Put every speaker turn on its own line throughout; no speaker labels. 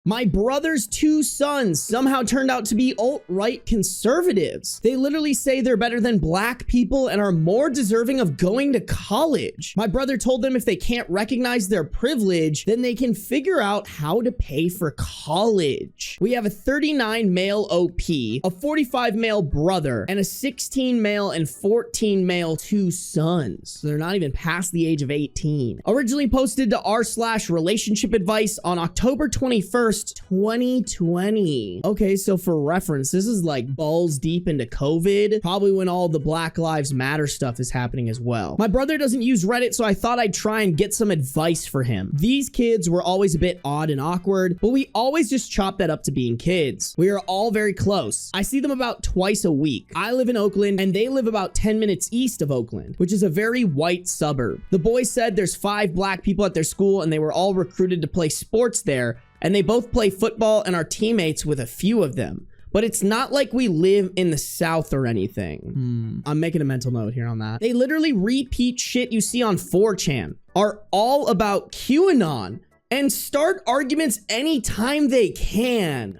My brother's 2 sons somehow turned out to be alt-right conservatives. They literally say they're better than black people and are more deserving of going to college. My brother told them if they can't recognize their privilege, then they can figure out how to pay for college. We have a 39 male OP, a 45 male brother, and a 16 male and 14 male 2 sons. So they're not even past the age of 18. Originally posted to r/relationship advice on October 21st, 2020. Okay, so for reference, this is like balls deep into COVID, probably when all the Black Lives Matter stuff is happening as well. My brother doesn't use Reddit, so I thought I'd try and get some advice for him. These kids were always a bit odd and awkward, but we always just chop that up to being kids. We are all very close. I see them about twice a week. I live in Oakland and they live about 10 minutes east of Oakland, which is a very white suburb. The boys said there's 5 black people at their school and they were all recruited to play sports there, and they both play football and are teammates with a few of them. But it's not like we live in the South or anything. I'm making a mental note here on that. They literally repeat shit you see on 4chan, are all about QAnon, and start arguments anytime they can.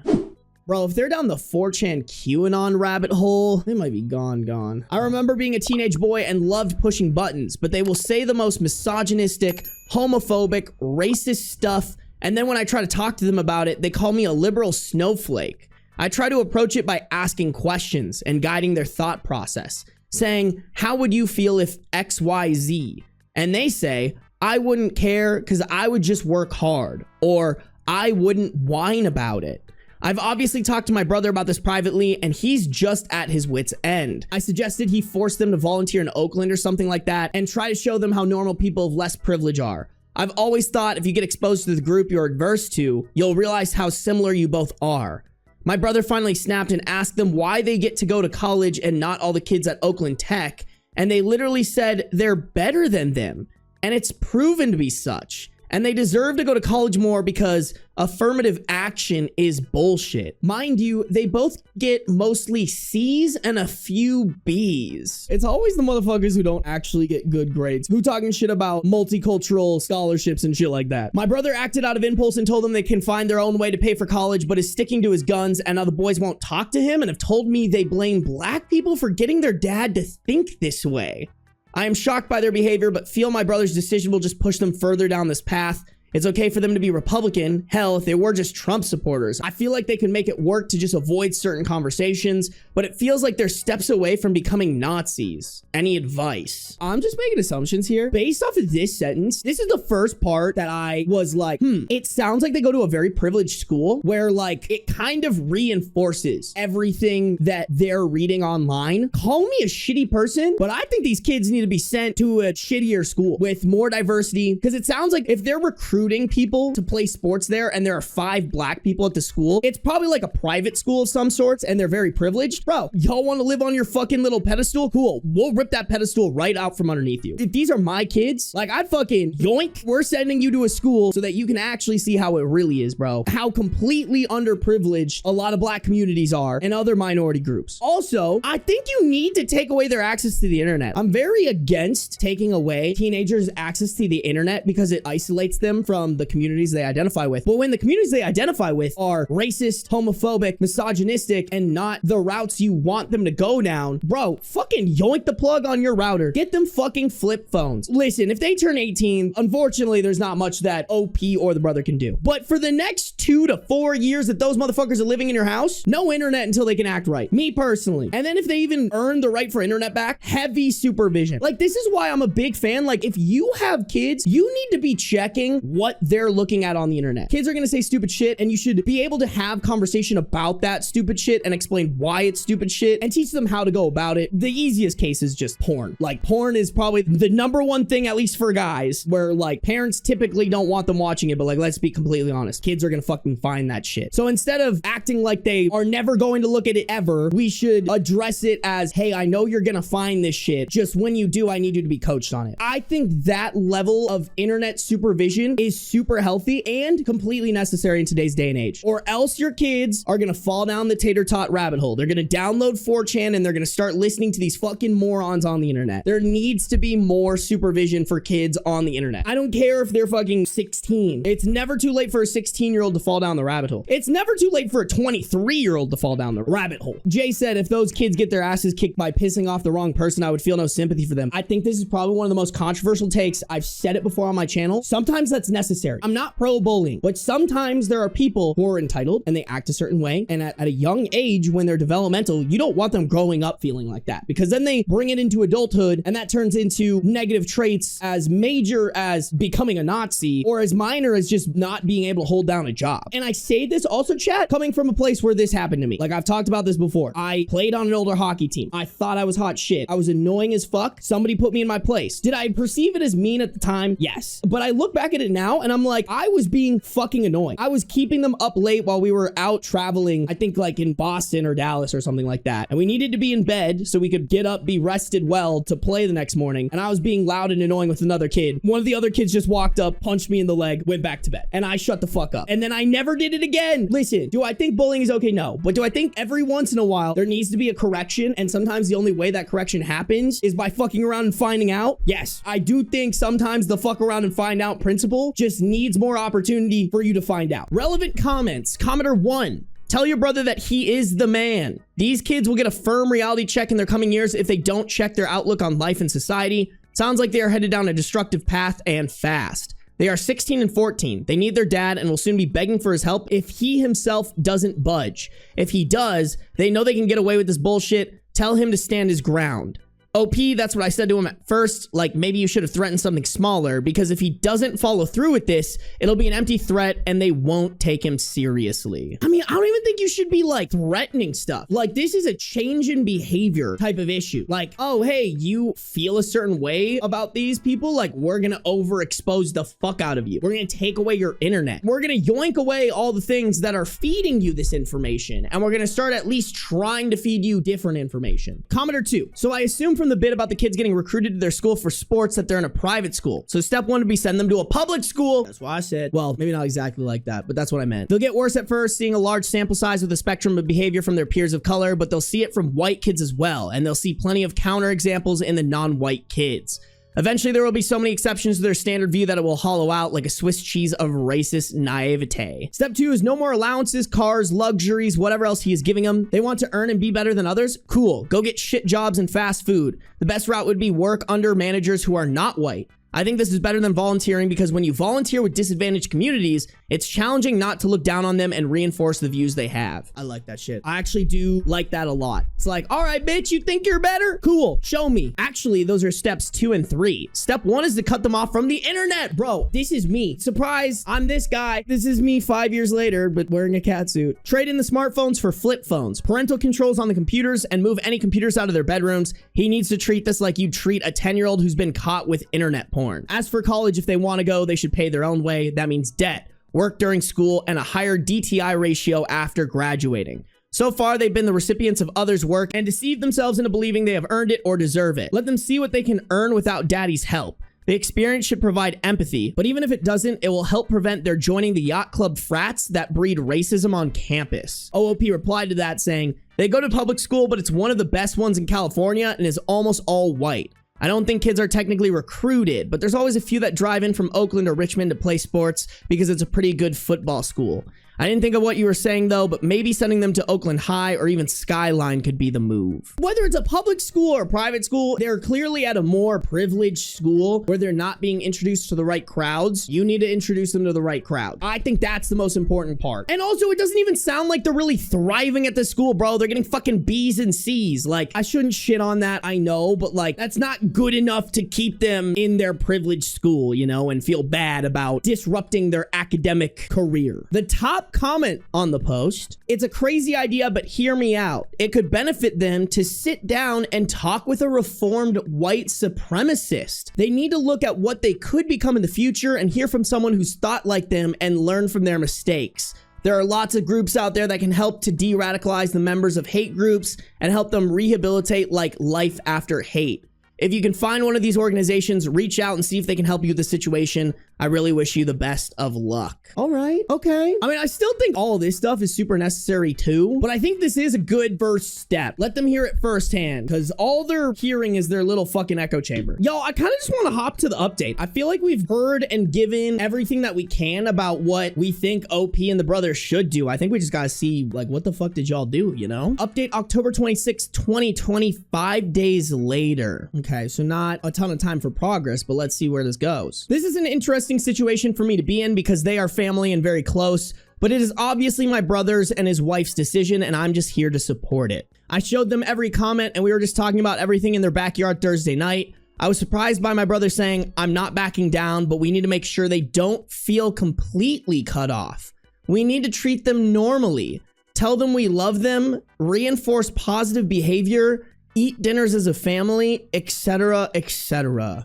Bro, if they're down the 4chan QAnon rabbit hole, they might be gone. I remember being a teenage boy and loved pushing buttons, but they will say the most misogynistic, homophobic, racist stuff, and then when I try to talk to them about it, they call me a liberal snowflake. I try to approach it by asking questions and guiding their thought process, saying, how would you feel if XYZ? And they say, I wouldn't care because I would just work hard, or I wouldn't whine about it. I've obviously talked to my brother about this privately, and he's just at his wit's end. I suggested he force them to volunteer in Oakland or something like that and try to show them how normal people of less privilege are. I've always thought if you get exposed to the group you're adverse to, you'll realize how similar you both are. My brother finally snapped and asked them why they get to go to college and not all the kids at Oakland Tech, and they literally said they're better than them, and it's proven to be such. And they deserve to go to college more because affirmative action is bullshit. Mind you, they both get mostly C's and a few B's. It's always the motherfuckers who don't actually get good grades, who talking shit about multicultural scholarships and shit like that. My brother acted out of impulse and told them they can find their own way to pay for college, but is sticking to his guns, and now the boys won't talk to him and have told me they blame black people for getting their dad to think this way. I am shocked by their behavior, but feel my brother's decision will just push them further down this path. It's okay for them to be Republican. Hell, if they were just Trump supporters, I feel like they could make it work to just avoid certain conversations, but it feels like they're steps away from becoming Nazis. Any advice? I'm just making assumptions here. Based off of this sentence, this is the first part that I was like, it sounds like they go to a very privileged school where like it kind of reinforces everything that they're reading online. Call me a shitty person, but I think these kids need to be sent to a shittier school with more diversity, because it sounds like if they're recruiting people to play sports there and there are 5 black people at the school, it's probably like a private school of some sorts and they're very privileged. Bro, y'all want to live on your fucking little pedestal? Cool. We'll rip that pedestal right out from underneath you. If these are my kids, like I'd fucking yoink. We're sending you to a school so that you can actually see how it really is, bro. How completely underprivileged a lot of black communities are and other minority groups. Also, I think you need to take away their access to the internet. I'm very against taking away teenagers' access to the internet because it isolates them from the communities they identify with. But when the communities they identify with are racist, homophobic, misogynistic, and not the routes you want them to go down, bro, fucking yoink the plug on your router. Get them fucking flip phones. Listen, if they turn 18, unfortunately, there's not much that OP or the brother can do. But for the next 2 to 4 years that those motherfuckers are living in your house, no internet until they can act right. Me personally. And then if they even earn the right for internet back, heavy supervision. Like, this is why I'm a big fan. Like, if you have kids, you need to be checking what they're looking at on the internet. Kids are gonna say stupid shit, and you should be able to have conversation about that stupid shit and explain why it's stupid shit and teach them how to go about it. The easiest case is just porn. Like, porn is probably the #1 thing, at least for guys, where like parents typically don't want them watching it, but like, let's be completely honest, kids are gonna fucking find that shit. So instead of acting like they are never going to look at it ever, we should address it as, hey, I know you're gonna find this shit, just when you do, I need you to be coached on it. I think that level of internet supervision is is super healthy and completely necessary in today's day and age. Or else your kids are gonna fall down the tater tot rabbit hole. They're gonna download 4chan and they're gonna start listening to these fucking morons on the internet. There needs to be more supervision for kids on the internet. I don't care if they're fucking 16. It's never too late for a 16-year-old to fall down the rabbit hole. It's never too late for a 23-year-old to fall down the rabbit hole. Jay said, if those kids get their asses kicked by pissing off the wrong person, I would feel no sympathy for them. I think this is probably one of the most controversial takes. I've said it before on my channel. Sometimes that's necessary. I'm not pro bullying, but sometimes there are people who are entitled and they act a certain way. And at a young age, when they're developmental, you don't want them growing up feeling like that, because then they bring it into adulthood and that turns into negative traits as major as becoming a Nazi or as minor as just not being able to hold down a job. And I say this also, chat, coming from a place where this happened to me. Like, I've talked about this before. I played on an older hockey team. I thought I was hot shit. I was annoying as fuck. Somebody put me in my place. Did I perceive it as mean at the time? Yes. But I look back at it now and I'm like, I was being fucking annoying. I was keeping them up late while we were out traveling, I think like in Boston or Dallas or something like that. And we needed to be in bed so we could get up, be rested well to play the next morning. And I was being loud and annoying with another kid. One of the other kids just walked up, punched me in the leg, went back to bed. And I shut the fuck up. And then I never did it again. Listen, do I think bullying is okay? No. But do I think every once in a while there needs to be a correction? And sometimes the only way that correction happens is by fucking around and finding out? Yes. I do think sometimes the fuck around and find out principle just needs more opportunity for you to find out. Relevant comments. Commenter 1. Tell your brother that he is the man. These kids will get a firm reality check in their coming years if they don't check their outlook on life and society. Sounds like they are headed down a destructive path and fast. They are 16 and 14. They need their dad and will soon be begging for his help if he himself doesn't budge. If he does, they know they can get away with this bullshit. Tell him to stand his ground. OP, that's what I said to him at first. Like, maybe you should have threatened something smaller, because if he doesn't follow through with this, it'll be an empty threat and they won't take him seriously. I mean, I don't even think you should be like threatening stuff. Like, this is a change in behavior type of issue. Like, oh, hey, you feel a certain way about these people? Like, we're gonna overexpose the fuck out of you. We're gonna take away your internet. We're gonna yoink away all the things that are feeding you this information. And we're gonna start at least trying to feed you different information. Commenter 2. So I assume from the bit about the kids getting recruited to their school for sports that they're in a private school. So step 1 would be send them to a public school. That's why I said, well, maybe not exactly like that, but that's what I meant. They'll get worse at first, seeing a large sample size with a spectrum of behavior from their peers of color, but they'll see it from white kids as well. And they'll see plenty of counter examples in the non-white kids. Eventually, there will be so many exceptions to their standard view that it will hollow out like a Swiss cheese of racist naivete. Step 2 is no more allowances, cars, luxuries, whatever else he is giving them. They want to earn and be better than others? Cool. Go get shit jobs and fast food. The best route would be work under managers who are not white. I think this is better than volunteering, because when you volunteer with disadvantaged communities, it's challenging not to look down on them and reinforce the views they have. I like that shit. I actually do like that a lot. It's like, all right, bitch, you think you're better? Cool, show me. Actually, those are steps 2 and 3. Step 1 is to cut them off from the internet. Bro, this is me. Surprise, I'm this guy. This is me 5 years later, but wearing a catsuit. Trade in the smartphones for flip phones. Parental controls on the computers, and move any computers out of their bedrooms. He needs to treat this like you treat a 10-year-old who's been caught with internet porn. As for college, if they want to go, they should pay their own way. That means debt, work during school, and a higher DTI ratio after graduating. So far, they've been the recipients of others' work and deceived themselves into believing they have earned it or deserve it. Let them see what they can earn without daddy's help. The experience should provide empathy, but even if it doesn't, it will help prevent their joining the yacht club frats that breed racism on campus. OOP replied to that saying, they go to public school, but it's one of the best ones in California and is almost all white. I don't think kids are technically recruited, but there's always a few that drive in from Oakland or Richmond to play sports because it's a pretty good football school. I didn't think of what you were saying though, but maybe sending them to Oakland High or even Skyline could be the move. Whether it's a public school or a private school, they're clearly at a more privileged school where they're not being introduced to the right crowds. You need to introduce them to the right crowd. I think that's the most important part. And also, it doesn't even sound like they're really thriving at the school, bro. They're getting fucking B's and C's. Like, I shouldn't shit on that, I know, but like, that's not good enough to keep them in their privileged school, you know, and feel bad about disrupting their academic career. The top comment on the post, it's a crazy idea, but hear me out. It could benefit them to sit down and talk with a reformed white supremacist. They need to look at what they could become in the future and hear from someone who's thought like them and learn from their mistakes. There are lots of groups out there that can help to de-radicalize the members of hate groups and help them rehabilitate like life after hate. If you can find one of these organizations, reach out and see if they can help you with the situation. I really wish you the best of luck. All right. Okay. I mean, I still think all this stuff is super necessary too, but I think this is a good first step. Let them hear it firsthand, because all they're hearing is their little fucking echo chamber. Yo, I kind of just want to hop to the update. I feel like we've heard and given everything that we can about what we think OP and the brothers should do. I think we just got to see, like, what the fuck did y'all do, you know? Update October 26, 2025 days later. Okay, so not a ton of time for progress, but let's see where this goes. This is an interesting situation for me to be in because they are family and very close, but it is obviously my brother's and his wife's decision, and I'm just here to support it. I showed them every comment, and we were just talking about everything in their backyard Thursday night. I was surprised by my brother saying, I'm not backing down, but we need to make sure they don't feel completely cut off. We need to treat them normally, tell them we love them, reinforce positive behavior, eat dinners as a family, etc., etc.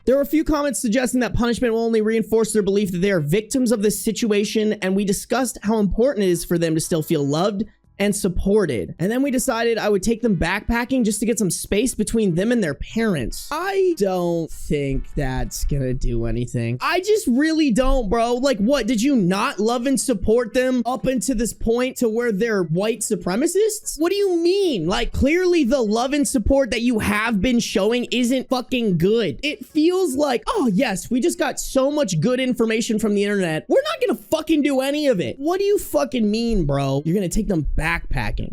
There were a few comments suggesting that punishment will only reinforce their belief that they are victims of this situation, and we discussed how important it is for them to still feel loved and supported. And then we decided I would take them backpacking just to get some space between them and their parents. I don't think that's gonna do anything. I just really don't, bro. Like, what? Did you not love and support them up until this point to where they're white supremacists? What do you mean? Like, clearly the love and support that you have been showing isn't fucking good. It feels like, oh yes, we just got so much good information from the internet. We're not gonna fucking do any of it. What do you fucking mean, bro? You're gonna take them backpacking.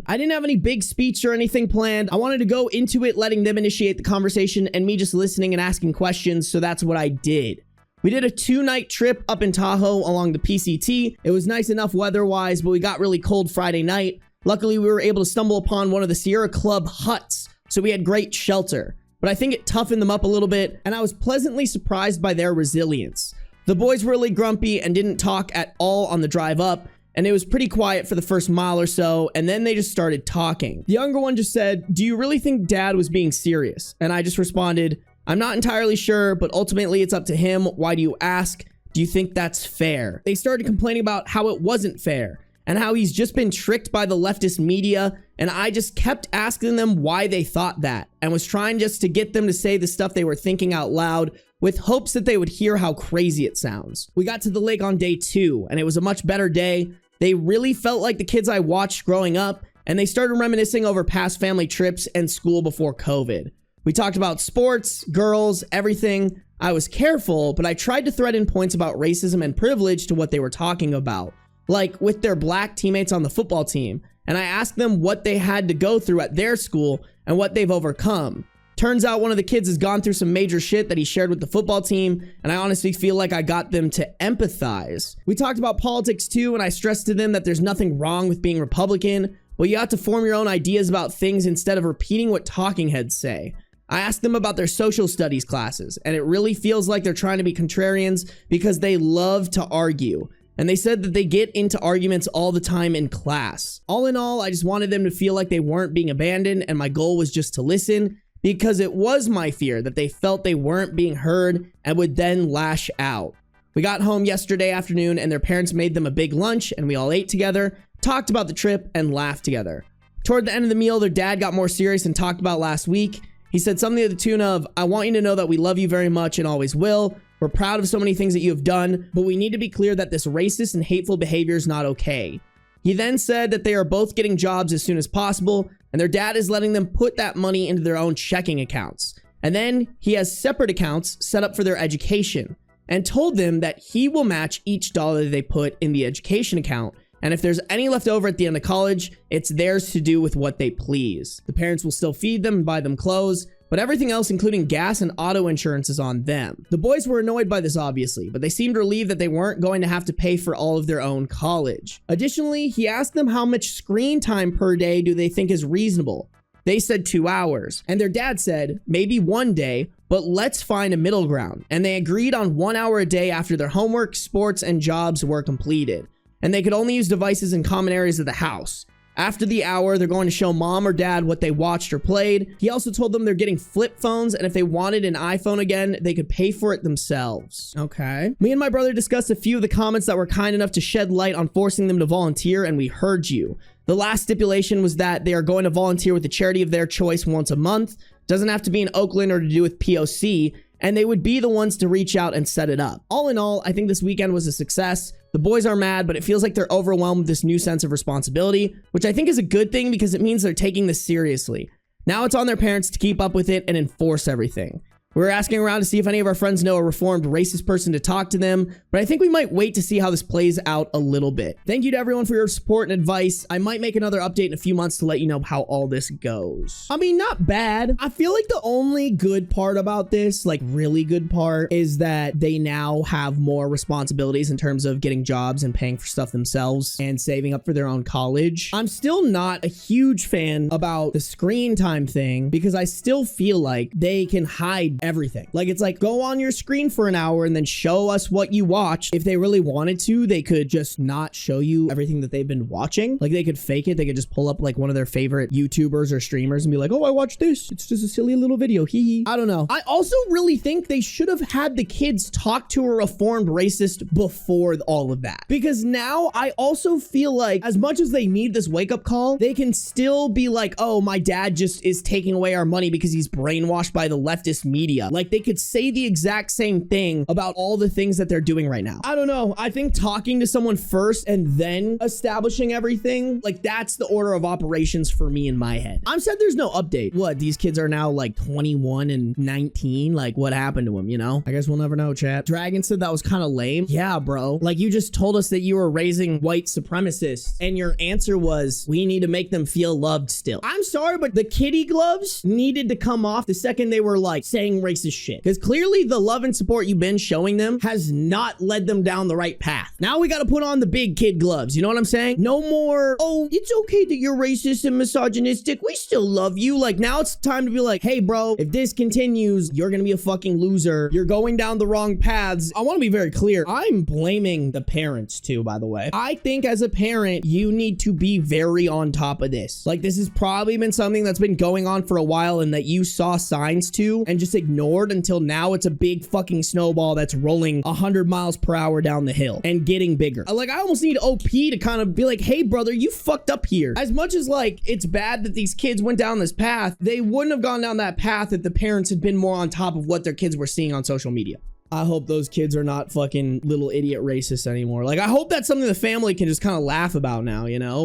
I didn't have any big speech or anything planned. I wanted to go into it letting them initiate the conversation and me just listening and asking questions, so that's what I did. We did a 2-night trip up in Tahoe along the PCT. It was nice enough weather-wise, but we got really cold Friday night. Luckily, we were able to stumble upon one of the Sierra Club huts, so we had great shelter. But I think it toughened them up a little bit, and I was pleasantly surprised by their resilience. The boys were really grumpy and didn't talk at all on the drive up, and it was pretty quiet for the first mile or so, and then they just started talking. The younger one just said, "Do you really think Dad was being serious?" And I just responded, "I'm not entirely sure, but ultimately it's up to him. Why do you ask? Do you think that's fair?" They started complaining about how it wasn't fair, and how he's just been tricked by the leftist media, and I just kept asking them why they thought that, and was trying just to get them to say the stuff they were thinking out loud, with hopes that they would hear how crazy it sounds. We got to the lake on day 2, and it was a much better day. They really felt like the kids I watched growing up, and they started reminiscing over past family trips and school before COVID. We talked about sports, girls, everything. I was careful, but I tried to thread in points about racism and privilege to what they were talking about, like with their black teammates on the football team. And I asked them what they had to go through at their school and what they've overcome. Turns out one of the kids has gone through some major shit that he shared with the football team, and I honestly feel like I got them to empathize. We talked about politics too, and I stressed to them that there's nothing wrong with being Republican, but you have to form your own ideas about things instead of repeating what talking heads say. I asked them about their social studies classes, and it really feels like they're trying to be contrarians because they love to argue. And they said that they get into arguments all the time in class. All in all, I just wanted them to feel like they weren't being abandoned, and my goal was just to listen, because it was my fear that they felt they weren't being heard and would then lash out. We got home yesterday afternoon and their parents made them a big lunch, and we all ate together, talked about the trip, and laughed together. Toward the end of the meal, their dad got more serious and talked about last week. He said something to the tune of, "I want you to know that we love you very much and always will. We're proud of so many things that you have done, but we need to be clear that this racist and hateful behavior is not okay." He then said that they are both getting jobs as soon as possible, and their dad is letting them put that money into their own checking accounts. And then he has separate accounts set up for their education, and told them that he will match each dollar they put in the education account. And if there's any left over at the end of college, it's theirs to do with what they please. The parents will still feed them and buy them clothes, but everything else, including gas and auto insurance, is on them. The boys were annoyed by this, obviously, but they seemed relieved that they weren't going to have to pay for all of their own college. Additionally, he asked them how much screen time per day do they think is reasonable. They said 2 hours, and their dad said, maybe 1 day, but let's find a middle ground. And they agreed on 1 hour a day after their homework, sports, and jobs were completed. And they could only use devices in common areas of the house. After the hour, they're going to show mom or dad what they watched or played. He also told them they're getting flip phones, and if they wanted an iPhone again, they could pay for it themselves. Okay. Me and my brother discussed a few of the comments that were kind enough to shed light on forcing them to volunteer, and we heard you. The last stipulation was that they are going to volunteer with a charity of their choice once a month. Doesn't have to be in Oakland or to do with POC, and they would be the ones to reach out and set it up. All in all, I think this weekend was a success. The boys are mad, but it feels like they're overwhelmed with this new sense of responsibility, which I think is a good thing because it means they're taking this seriously. Now it's on their parents to keep up with it and enforce everything. We were asking around to see if any of our friends know a reformed racist person to talk to them, but I think we might wait to see how this plays out a little bit. Thank you to everyone for your support and advice. I might make another update in a few months to let you know how all this goes. I mean, not bad. I feel like the only good part about this, like really good part, is that they now have more responsibilities in terms of getting jobs and paying for stuff themselves and saving up for their own college. I'm still not a huge fan about the screen time thing because I still feel like they can hide everything. Like, it's like, go on your screen for an hour and then show us what you watched. If they really wanted to, they could just not show you everything that they've been watching. Like, they could fake it. They could just pull up like one of their favorite YouTubers or streamers and be like, oh, I watched this. It's just a silly little video. Hee hee. I don't know. I also really think they should have had the kids talk to a reformed racist before all of that. Because now I also feel like as much as they need this wake up call, they can still be like, oh, my dad just is taking away our money because he's brainwashed by the leftist media. Like, they could say the exact same thing about all the things that they're doing right now. I don't know. I think talking to someone first and then establishing everything, like, that's the order of operations for me in my head. I'm sad there's no update. What, these kids are now like 21 and 19? Like, what happened to them, you know? I guess we'll never know, chat. Dragon said that was kind of lame. Yeah, bro. Like, you just told us that you were raising white supremacists and your answer was, we need to make them feel loved still. I'm sorry, but the kitty gloves needed to come off the second they were like saying racist shit, because clearly the love and support you've been showing them has not led them down the right path. Now we got to put on the big kid gloves. You know what I'm saying? No more, oh, it's okay that you're racist and misogynistic, we still love you. Like, now it's time to be like, hey bro, if this continues, you're gonna be a fucking loser. You're going down the wrong paths. I want to be very clear. I'm blaming the parents too, by the way. I think as a parent, you need to be very on top of this. Like, this has probably been something that's been going on for a while and that you saw signs to and just ignored until now it's a big fucking snowball that's rolling 100 miles per hour down the hill and getting bigger. Like, I almost need OP to kind of be like, hey brother, you fucked up here. As much as like it's bad that these kids went down this path, they wouldn't have gone down that path if the parents had been more on top of what their kids were seeing on social media. I hope those kids are not fucking little idiot racists anymore. Like, I hope that's something the family can just kind of laugh about now, you know?